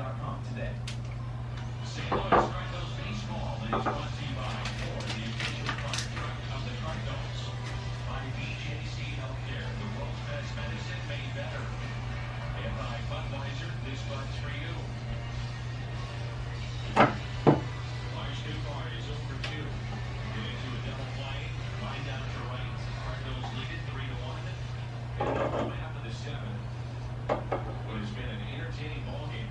BJCBaseball.com today. St. Louis Cardinals baseball is brought to you by Ford, the official fire truck of the Cardinals. By BJC Healthcare, the world's best medicine made better. And by Budweiser, this bud's for you. Large Newbar is over 2. Get into a double play. Line down to right. Cardinals lead it 3-1. And the whole half of the 7th. What has been an entertaining ball game.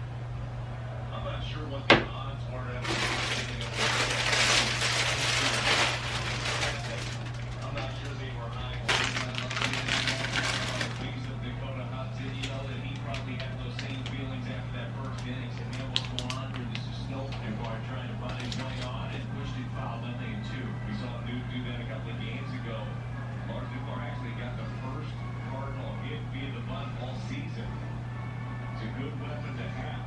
I'm not sure what the odds were after anything else. I'm not sure they were high. Please of Dakota Hudson, you know that he probably had those same feelings after that first inning. Said, you know what's going on here? This is Snow Newbar trying to find his way on and pushed it foul 0-2. We saw Nuke do that a couple of games ago. Large Newbar actually got the first Cardinal hit via the bunt all season. It's a good weapon to have.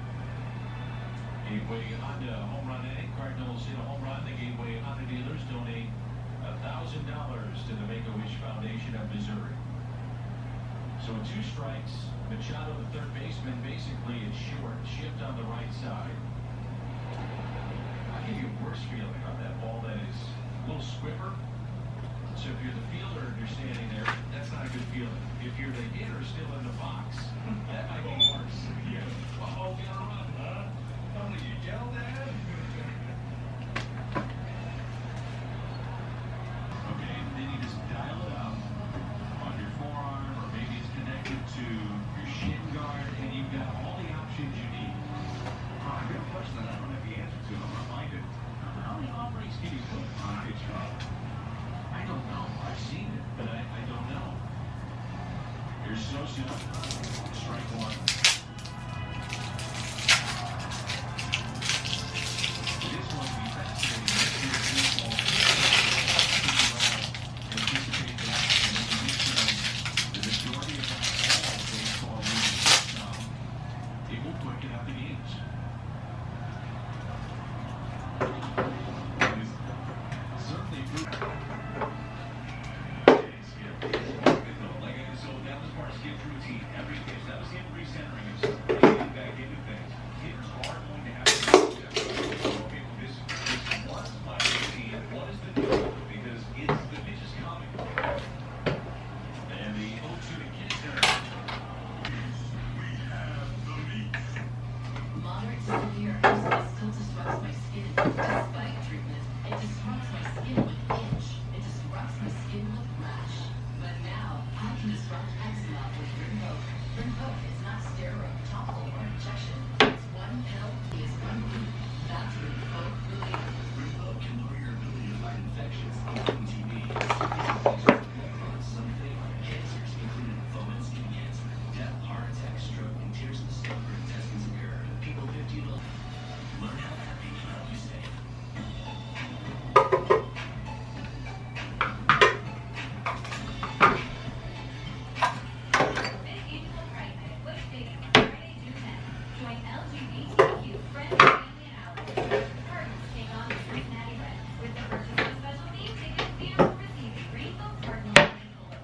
Gateway Honda home run inning. Cardinals hit a home run. The Gateway Honda dealers donate $1,000 to the Make-A-Wish Foundation of Missouri. So 2 strikes. Machado, the third baseman, basically it's short, shift on the right side. I give you a worse feeling on that ball. That is a little squibber. So if you're the fielder and you're standing there, that's not a good feeling. If you're the hitter still in the box, that might be worse. Yeah. Oh, we got a run, huh? Oh, did you yell that? Okay, then you just dial it up on your forearm, or maybe it's connected to your shin guard, and you've got all the options you need. I got a question that I don't have the answer to. I'm reminded. How many off breaks can you put on a pitcher? I don't know. I've seen it, but I don't know. Here's Sosa. Strike 1. This one will be fascinating. Anticipate that. And the majority of all baseball leagues now, it will quicken up the games. It is certainly good. So that was part of Skip's routine. Every pitch, that was him recentering himself, getting back into things. Hitters are going to have to do that. Okay, well, this was my routine. What is the new? Because the pitch is coming. And the 0-2 to Kisner. We have the meat. Moderate severe eczema still disrupts my skin. Despite treatment, it disrupts my skin with itch. It disrupts my skin with rash. But now, I can disrupt eczema with Rinvoq. Rinvoq is not steroid, topical, or injection. It's one pill, it's one root. That's Rinvoq Relief. Rinvoq can lower your ability to fight infections, including TB. Some cancers, including lymphoma and skin cancer, death, heart attack, stroke, and tears in the stomach or intestines occur. People 50 to learn how happy can help you stay. Join LGBTQ friends, family, and allies. Cardinals take on the Cincinnati Reds. With the purchase of specialty tickets, fans receive a Greenville Cardinal pullover.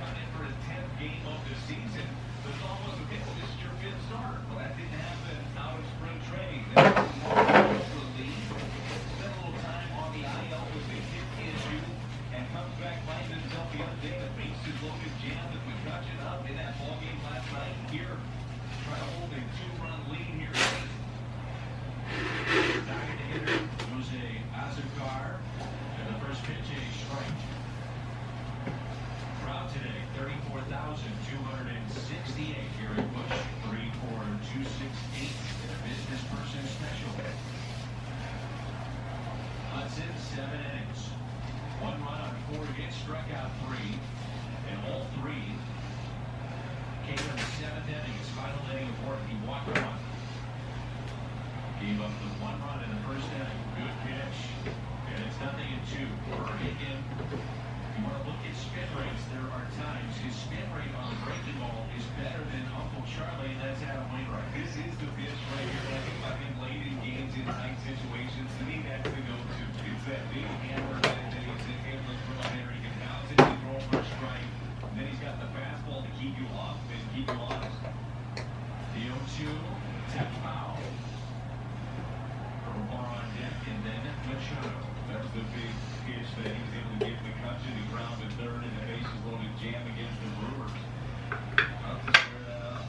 Got in for his 10th game of the season. The thought was, okay, well, this is your 5th start. Well, that didn't happen out of spring training. That was more relief. Spent a little time on the IL with a hip issue and comes back finding himself the other day. The bases loaded, jammed with McCutcheon up in that ball game last night. Here, trying to hold a 2-run lead here. Target to hitter, Jose Azucar. And the first pitch, a strike. Crowd today, 34,268 here at Busch. 34268 in a business person special. Hudson, 7 innings. 1 run on 4 hits, struck out 3. And all 3 came in the 7th inning. His final inning of work, he walked 1. Gave up the 1 run in the first inning. Good pitch. And it's 0-2. Verhagen. You want to look at spin rates, there are times his spin rate on the breaking ball is better than Uncle Charlie, and that's Adam Wainwright. This is the pitch right here. I think late in games, in tight situations, to me, that's the go-to. It's that big hammer that he's able to throw there. He can bounce it and throw for a strike. And then he's got the fastball to keep you off and keep you honest. The 0-2 Tap foul. Far on deck, and then Machado. That's the big pitch that he was able to get McCutcheon. He grounded third, and the bases loaded jam against the Brewers. Up to square that up.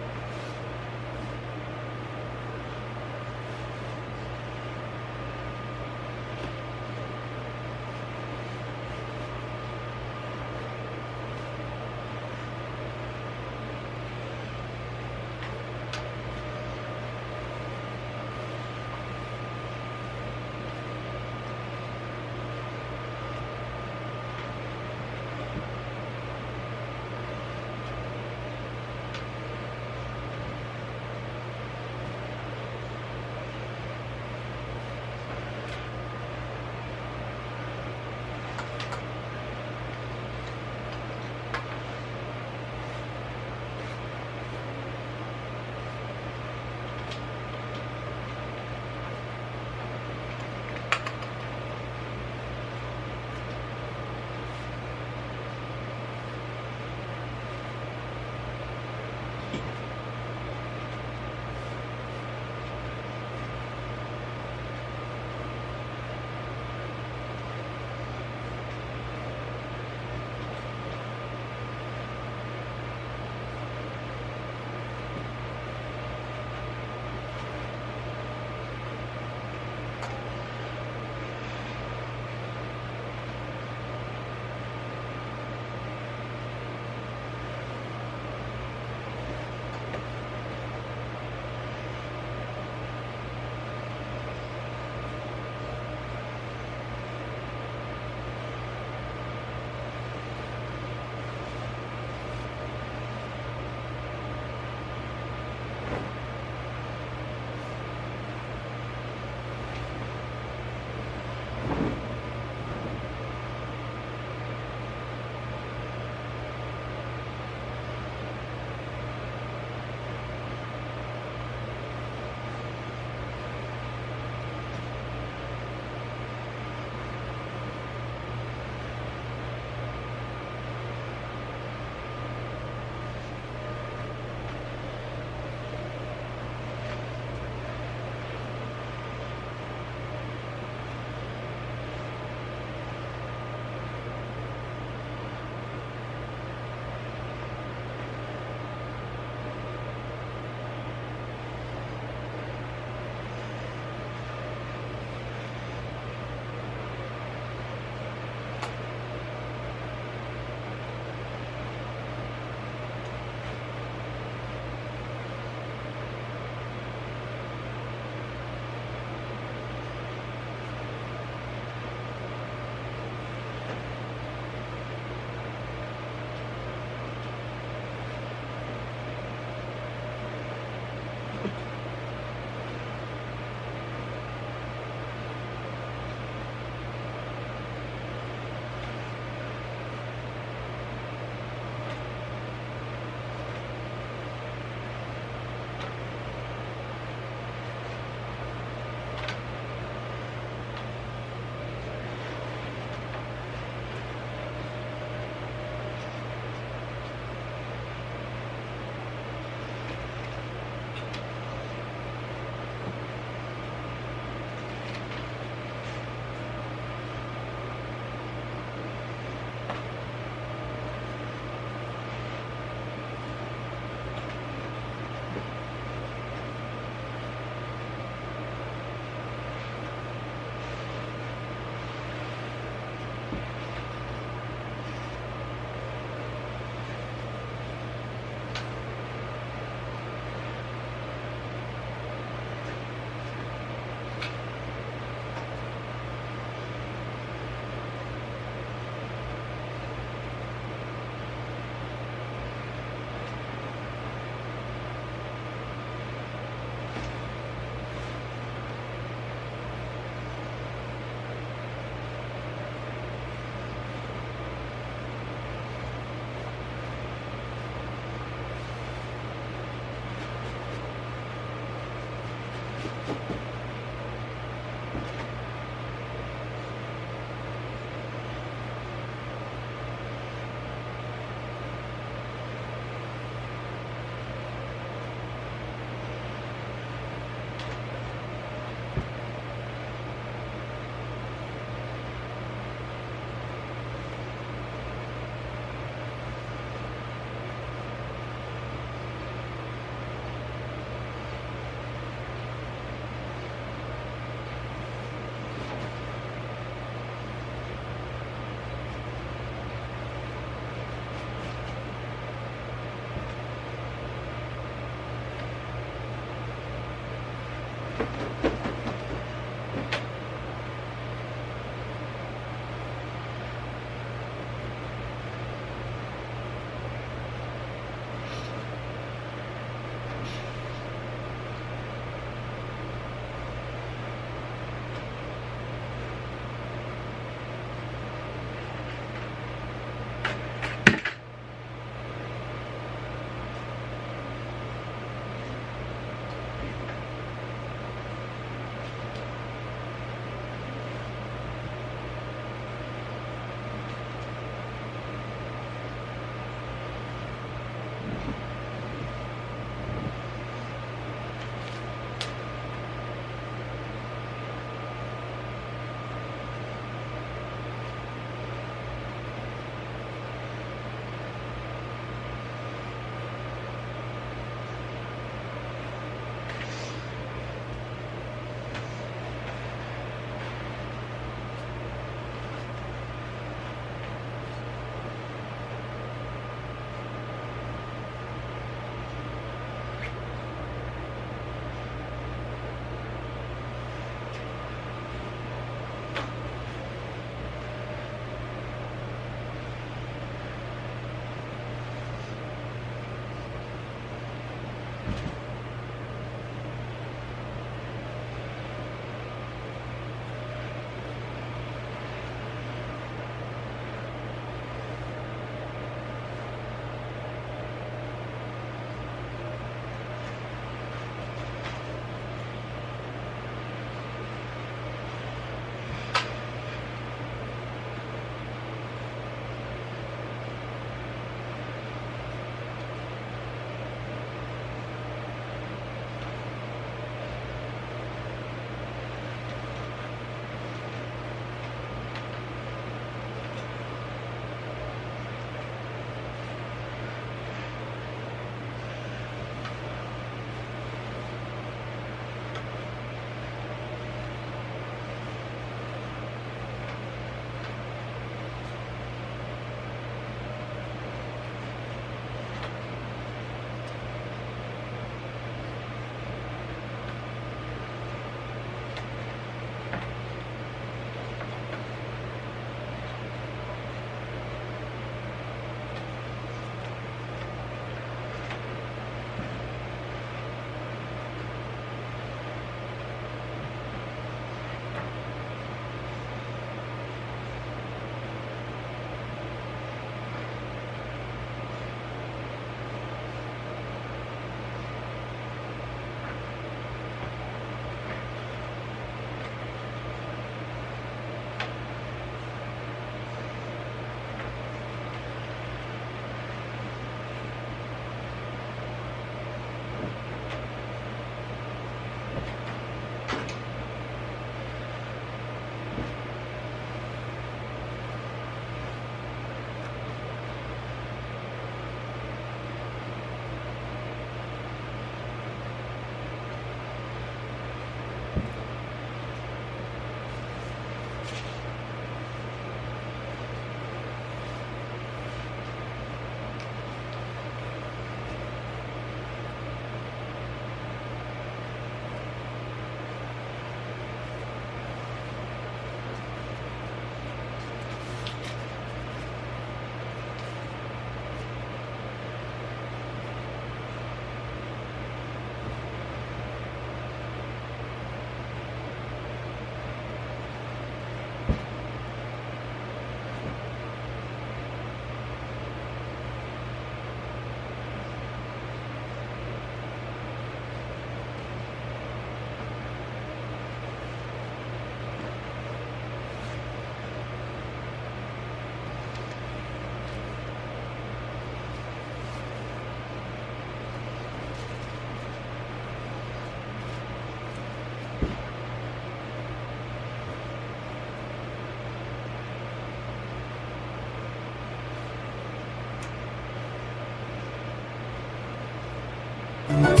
Bye.